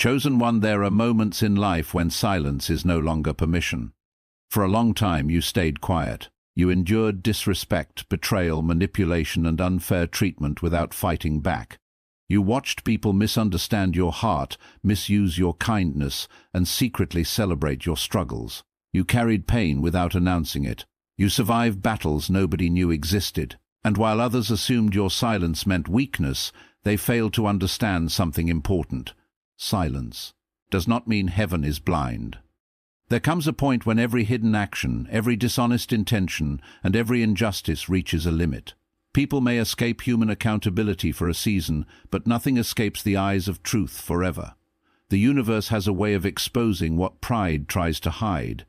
Chosen one, there are moments in life when silence is no longer permission. For a long time you stayed quiet. You endured disrespect, betrayal, manipulation, and unfair treatment without fighting back. You watched people misunderstand your heart, misuse your kindness, and secretly celebrate your struggles. You carried pain without announcing it. You survived battles nobody knew existed. And while others assumed your silence meant weakness, they failed to understand something important. Silence does not mean heaven is blind. There comes a point when every hidden action, every dishonest intention, and every injustice reaches a limit. People may escape human accountability for a season, but nothing escapes the eyes of truth forever. The universe has a way of exposing what pride tries to hide.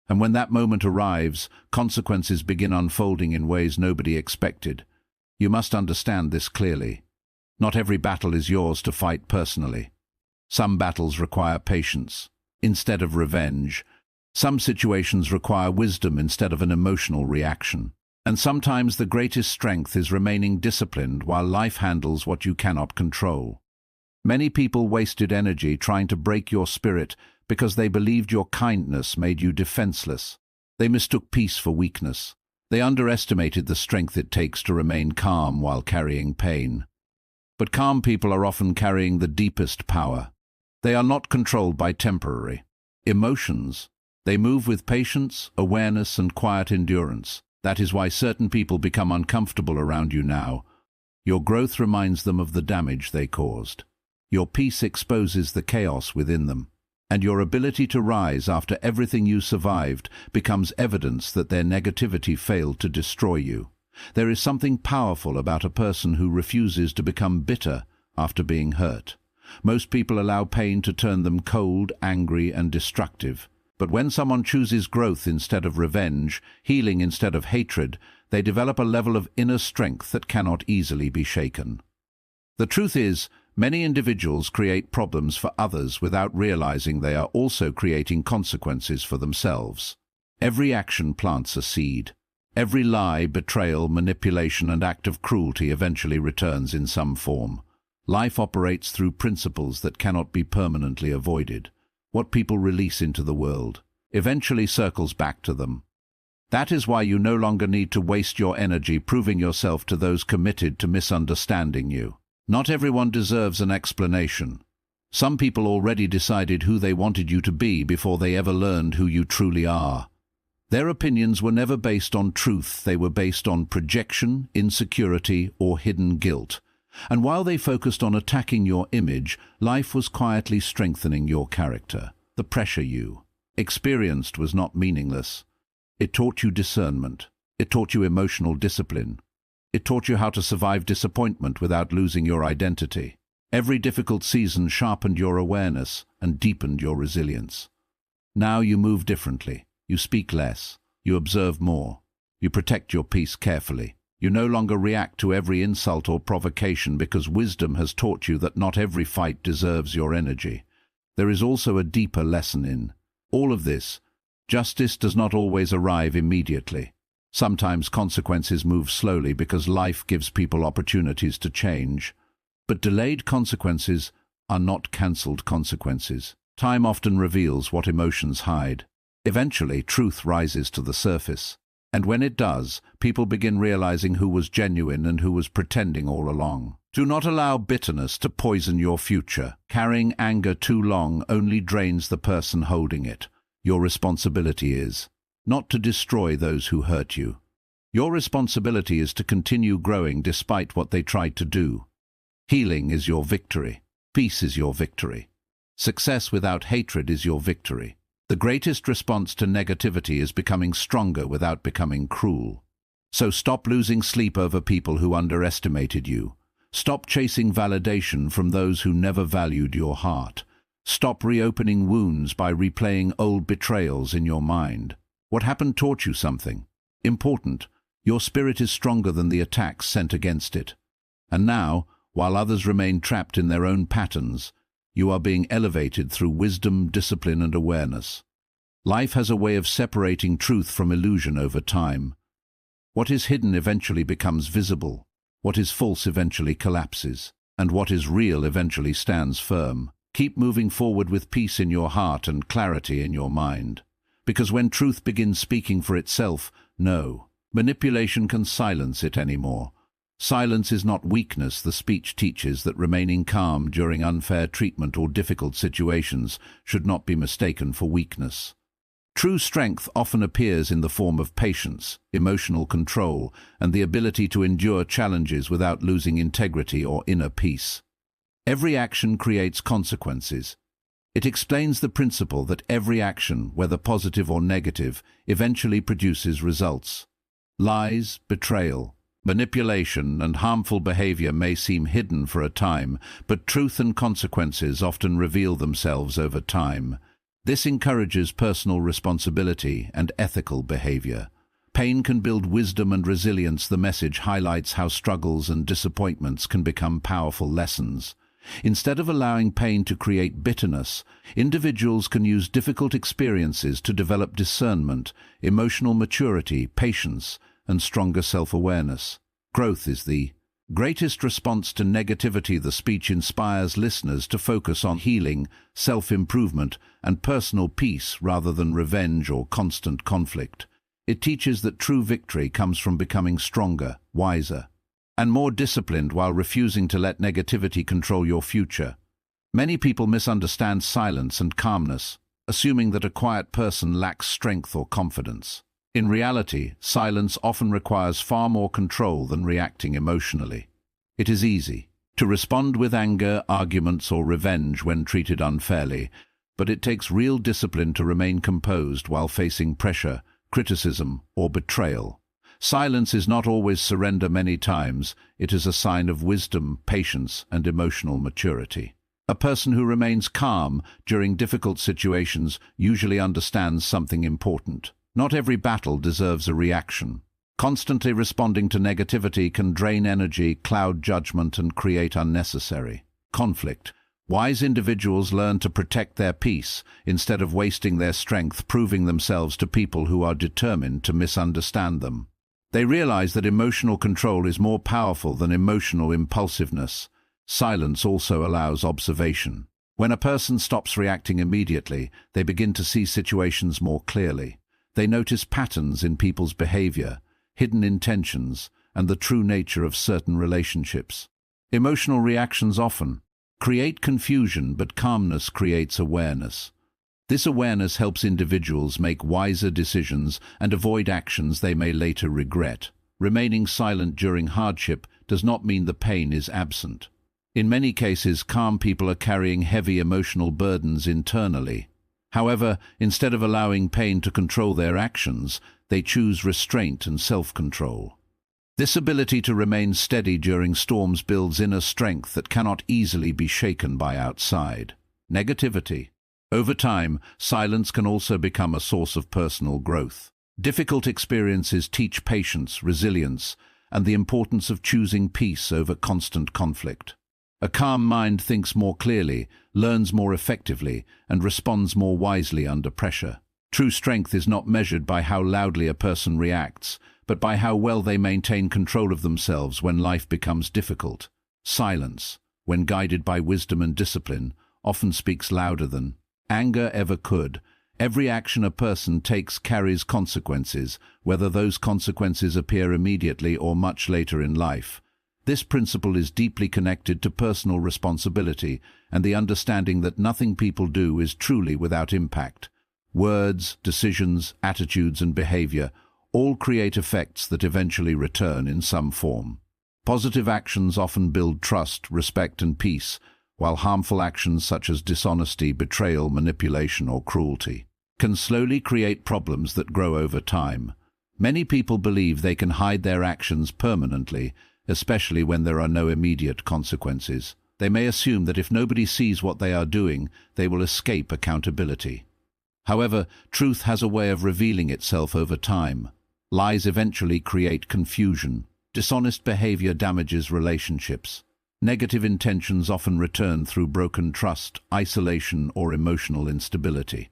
And when that moment arrives, consequences begin unfolding in ways nobody expected. You must understand this clearly. Not every battle is yours to fight personally. Some battles require patience instead of revenge. Some situations require wisdom instead of an emotional reaction. And sometimes the greatest strength is remaining disciplined while life handles what you cannot control. Many people wasted energy trying to break your spirit because they believed your kindness made you defenseless. They mistook peace for weakness. They underestimated the strength it takes to remain calm while carrying pain. But calm people are often carrying the deepest power. They are not controlled by temporary emotions. They move with patience, awareness, and quiet endurance. That is why certain people become uncomfortable around you now. Your growth reminds them of the damage they caused. Your peace exposes the chaos within them. And your ability to rise after everything you survived becomes evidence that their negativity failed to destroy you. There is something powerful about a person who refuses to become bitter after being hurt. Most people allow pain to turn them cold, angry, and destructive. But when someone chooses growth instead of revenge, healing instead of hatred, they develop a level of inner strength that cannot easily be shaken. The truth is, many individuals create problems for others without realizing they are also creating consequences for themselves. Every action plants a seed. Every lie, betrayal, manipulation, and act of cruelty eventually returns in some form. Life operates through principles that cannot be permanently avoided. What people release into the world eventually circles back to them. That is why you no longer need to waste your energy proving yourself to those committed to misunderstanding you. Not everyone deserves an explanation. Some people already decided who they wanted you to be before they ever learned who you truly are. Their opinions were never based on truth, they were based on projection, insecurity, or hidden guilt. And while they focused on attacking your image, life was quietly strengthening your character. The pressure you experienced was not meaningless. It taught you discernment. It taught you emotional discipline. It taught you how to survive disappointment without losing your identity. Every difficult season sharpened your awareness and deepened your resilience. Now you move differently. You speak less. You observe more. You protect your peace carefully. You no longer react to every insult or provocation because wisdom has taught you that not every fight deserves your energy. There is also a deeper lesson in all of this. Justice does not always arrive immediately. Sometimes consequences move slowly because life gives people opportunities to change. But delayed consequences are not cancelled consequences. Time often reveals what emotions hide. Eventually, truth rises to the surface. And when it does, people begin realizing who was genuine and who was pretending all along. Do not allow bitterness to poison your future. Carrying anger too long only drains the person holding it. Your responsibility is not to destroy those who hurt you. Your responsibility is to continue growing despite what they tried to do. Healing is your victory. Peace is your victory. Success without hatred is your victory. The greatest response to negativity is becoming stronger without becoming cruel. So stop losing sleep over people who underestimated you. Stop chasing validation from those who never valued your heart. Stop reopening wounds by replaying old betrayals in your mind. What happened taught you something important. Your spirit is stronger than the attacks sent against it. And now, while others remain trapped in their own patterns, you are being elevated through wisdom, discipline, and awareness. Life has a way of separating truth from illusion over time. What is hidden eventually becomes visible. What is false eventually collapses. And what is real eventually stands firm. Keep moving forward with peace in your heart and clarity in your mind. Because when truth begins speaking for itself, no manipulation can silence it anymore. Silence is not weakness. The speech teaches that remaining calm during unfair treatment or difficult situations should not be mistaken for weakness. True strength often appears in the form of patience, emotional control, and the ability to endure challenges without losing integrity or inner peace. Every action creates consequences. It explains the principle that every action, whether positive or negative, eventually produces results. Lies, betrayal, manipulation, and harmful behavior may seem hidden for a time, but truth and consequences often reveal themselves over time. This encourages personal responsibility and ethical behavior. Pain can build wisdom and resilience. The message highlights how struggles and disappointments can become powerful lessons. Instead of allowing pain to create bitterness, individuals can use difficult experiences to develop discernment, emotional maturity, patience, and stronger self-awareness. Growth is the greatest response to negativity. The speech inspires listeners to focus on healing, self-improvement, and personal peace rather than revenge or constant conflict. It teaches that true victory comes from becoming stronger, wiser, and more disciplined while refusing to let negativity control your future. Many people misunderstand silence and calmness, assuming that a quiet person lacks strength or confidence. In reality, silence often requires far more control than reacting emotionally. It is easy to respond with anger, arguments, or revenge when treated unfairly, but it takes real discipline to remain composed while facing pressure, criticism, or betrayal. Silence is not always surrender. Many times, it is a sign of wisdom, patience, and emotional maturity. A person who remains calm during difficult situations usually understands something important. Not every battle deserves a reaction. Constantly responding to negativity can drain energy, cloud judgment, and create unnecessary conflict. Wise individuals learn to protect their peace instead of wasting their strength proving themselves to people who are determined to misunderstand them. They realize that emotional control is more powerful than emotional impulsiveness. Silence also allows observation. When a person stops reacting immediately, they begin to see situations more clearly. They notice patterns in people's behavior, hidden intentions, and the true nature of certain relationships. Emotional reactions often create confusion, but calmness creates awareness. This awareness helps individuals make wiser decisions and avoid actions they may later regret. Remaining silent during hardship does not mean the pain is absent. In many cases, calm people are carrying heavy emotional burdens internally. However, instead of allowing pain to control their actions, they choose restraint and self-control. This ability to remain steady during storms builds inner strength that cannot easily be shaken by outside negativity. Over time, silence can also become a source of personal growth. Difficult experiences teach patience, resilience, and the importance of choosing peace over constant conflict. A calm mind thinks more clearly, learns more effectively, and responds more wisely under pressure. True strength is not measured by how loudly a person reacts, but by how well they maintain control of themselves when life becomes difficult. Silence, when guided by wisdom and discipline, often speaks louder than anger ever could. Every action a person takes carries consequences, whether those consequences appear immediately or much later in life. This principle is deeply connected to personal responsibility and the understanding that nothing people do is truly without impact. Words, decisions, attitudes, and behavior all create effects that eventually return in some form. Positive actions often build trust, respect, and peace, while harmful actions such as dishonesty, betrayal, manipulation, or cruelty can slowly create problems that grow over time. Many people believe they can hide their actions permanently, especially when there are no immediate consequences. They may assume that if nobody sees what they are doing, they will escape accountability. However, truth has a way of revealing itself over time. Lies eventually create confusion. Dishonest behavior damages relationships. Negative intentions often return through broken trust, isolation, or emotional instability.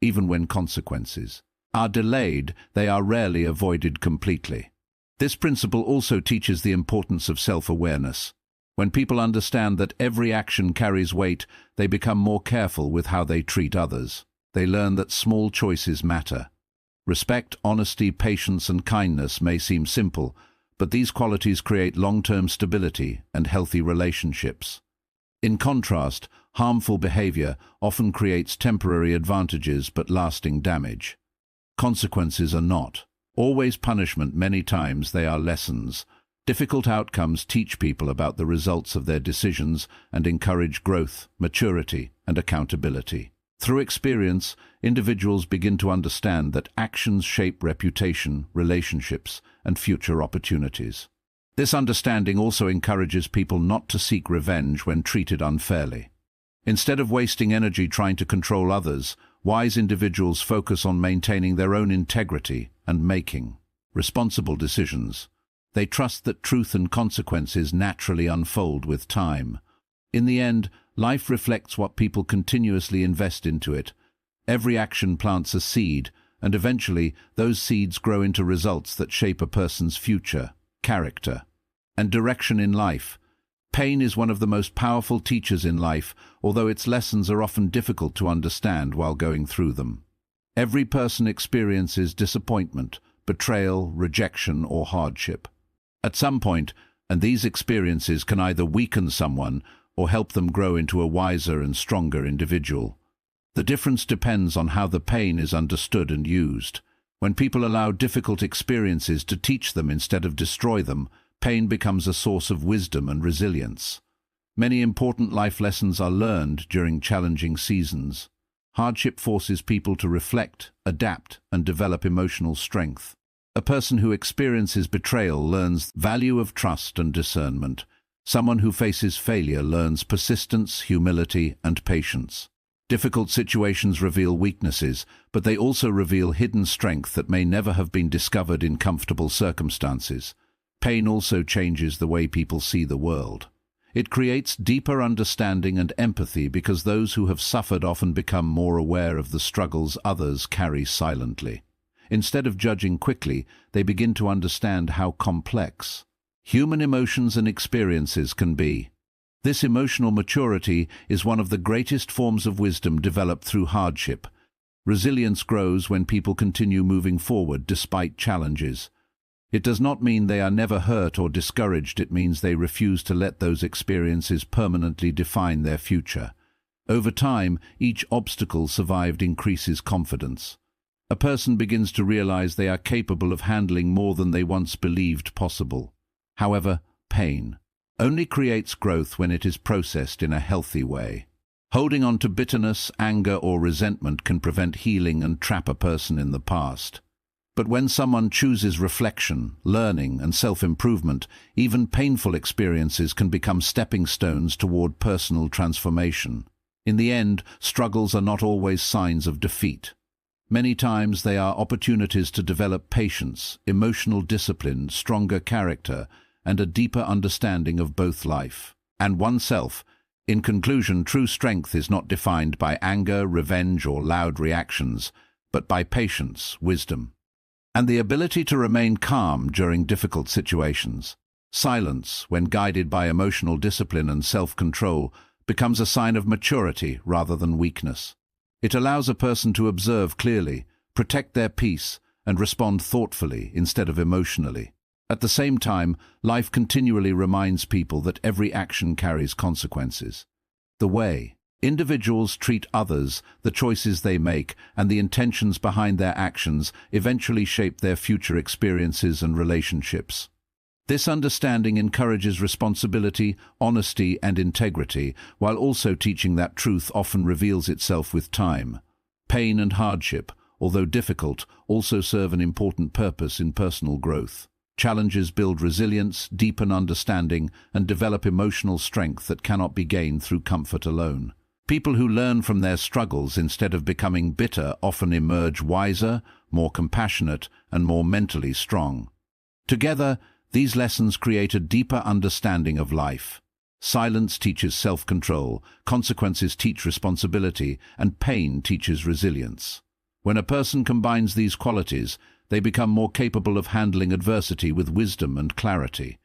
Even when consequences are delayed, they are rarely avoided completely. This principle also teaches the importance of self-awareness. When people understand that every action carries weight, they become more careful with how they treat others. They learn that small choices matter. Respect, honesty, patience, and kindness may seem simple, but these qualities create long-term stability and healthy relationships. In contrast, harmful behavior often creates temporary advantages but lasting damage. Consequences are not always punishment. Many times they are lessons. Difficult outcomes teach people about the results of their decisions and encourage growth, maturity, and accountability. Through experience, individuals begin to understand that actions shape reputation, relationships, and future opportunities. This understanding also encourages people not to seek revenge when treated unfairly. Instead of wasting energy trying to control others, wise individuals focus on maintaining their own integrity and making responsible decisions. They trust that truth and consequences naturally unfold with time. In the end, life reflects what people continuously invest into it. Every action plants a seed, and eventually those seeds grow into results that shape a person's future, character, and direction in life. Pain is one of the most powerful teachers in life, although its lessons are often difficult to understand while going through them. Every person experiences disappointment, betrayal, rejection, or hardship at some point, and these experiences can either weaken someone or help them grow into a wiser and stronger individual. The difference depends on how the pain is understood and used. When people allow difficult experiences to teach them instead of destroy them, pain becomes a source of wisdom and resilience. Many important life lessons are learned during challenging seasons. Hardship forces people to reflect, adapt, and develop emotional strength. A person who experiences betrayal learns the value of trust and discernment. Someone who faces failure learns persistence, humility, and patience. Difficult situations reveal weaknesses, but they also reveal hidden strength that may never have been discovered in comfortable circumstances. Pain also changes the way people see the world. It creates deeper understanding and empathy because those who have suffered often become more aware of the struggles others carry silently. Instead of judging quickly, they begin to understand how complex human emotions and experiences can be. This emotional maturity is one of the greatest forms of wisdom developed through hardship. Resilience grows when people continue moving forward despite challenges. It does not mean they are never hurt or discouraged. It means they refuse to let those experiences permanently define their future. Over time, each obstacle survived increases confidence. A person begins to realize they are capable of handling more than they once believed possible. However, pain only creates growth when it is processed in a healthy way. Holding on to bitterness, anger, or resentment can prevent healing and trap a person in the past. But when someone chooses reflection, learning, and self-improvement, even painful experiences can become stepping stones toward personal transformation. In the end, struggles are not always signs of defeat. Many times they are opportunities to develop patience, emotional discipline, stronger character, and a deeper understanding of both life and oneself. In conclusion, true strength is not defined by anger, revenge, or loud reactions, but by patience, wisdom, and the ability to remain calm during difficult situations. Silence, when guided by emotional discipline and self-control, becomes a sign of maturity rather than weakness. It allows a person to observe clearly, protect their peace, and respond thoughtfully instead of emotionally. At the same time, life continually reminds people that every action carries consequences. The way individuals treat others, the choices they make, and the intentions behind their actions eventually shape their future experiences and relationships. This understanding encourages responsibility, honesty, and integrity, while also teaching that truth often reveals itself with time. Pain and hardship, although difficult, also serve an important purpose in personal growth. Challenges build resilience, deepen understanding, and develop emotional strength that cannot be gained through comfort alone. People who learn from their struggles instead of becoming bitter often emerge wiser, more compassionate, and more mentally strong. Together, these lessons create a deeper understanding of life. Silence teaches self-control, consequences teach responsibility, and pain teaches resilience. When a person combines these qualities, they become more capable of handling adversity with wisdom and clarity.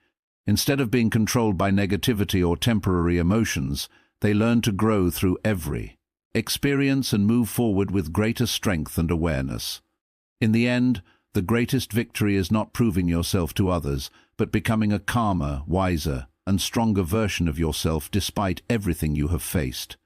Instead of being controlled by negativity or temporary emotions, they learn to grow through every experience and move forward with greater strength and awareness. In the end, the greatest victory is not proving yourself to others, but becoming a calmer, wiser, and stronger version of yourself despite everything you have faced.